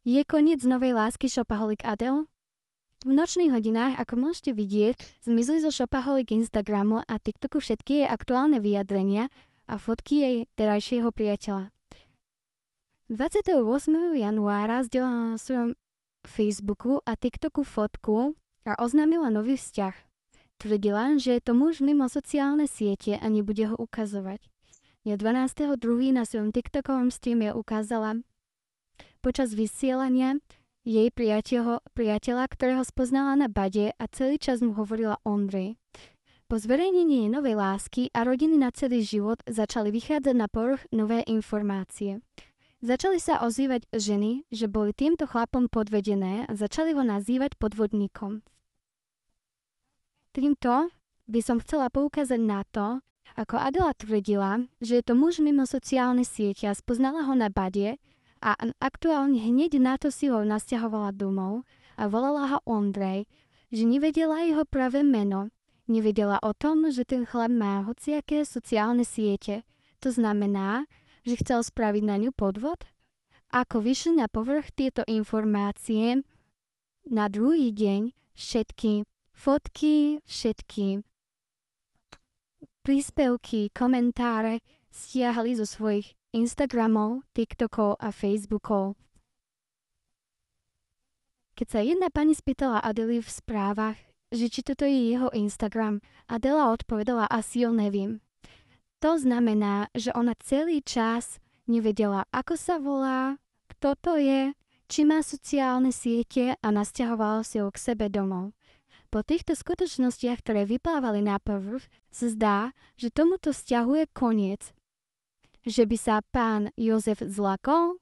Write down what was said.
Je koniec novej lásky Shopaholic Adele? V nočných hodinách, ako môžete vidieť, zmizli zo Shopaholic Instagramu a TikToku všetky jej aktuálne vyjadrenia a fotky jej terajšieho priateľa. 28. januára zdieľala na svojom Facebooku a TikToku fotku a oznámila nový vzťah. Tvrdila, že je to muž mimo sociálne siete a nebude ho ukazovať. 12.2. na svojom TikTokovom streame ukázala počas vysielania jej priateľa, ktorého spoznala na bade a celý čas mu hovorila Ondrej. Po zverejnení jej novej lásky a rodiny na celý život začali vychádzať na povrch nové informácie. Začali sa ozývať ženy, že boli týmto chlapom podvedené a začali ho nazývať podvodníkom. Týmto by som chcela poukázať na to, ako Adela tvrdila, že je to muž mimo sociálne siete a spoznala ho na bade a aktuálne hneď na to si ho nasťahovala domov a volala ho Ondrej, že nevedela jeho pravé meno, nevedela o tom, že ten chlap má hociaké sociálne siete. To znamená, že chcel spraviť na ňu podvod? Ako vyšli na povrch tieto informácie, na druhý deň všetky fotky, všetky príspevky, komentáre stiahli zo svojich Instagramov, TikTokov a Facebookov. Keď sa jedna pani spýtala Adely v správach, že či toto je jeho Instagram, Adela odpovedala: asi ho neviem. To znamená, že ona celý čas nevedela, ako sa volá, kto to je, či má sociálne siete a nasťahovala si ho k sebe domov. Po týchto skutočnostiach, ktoré vyplávali na povrch, sa zdá, že tomuto vzťahu je koniec. Že by sa pán Jozef zlakol?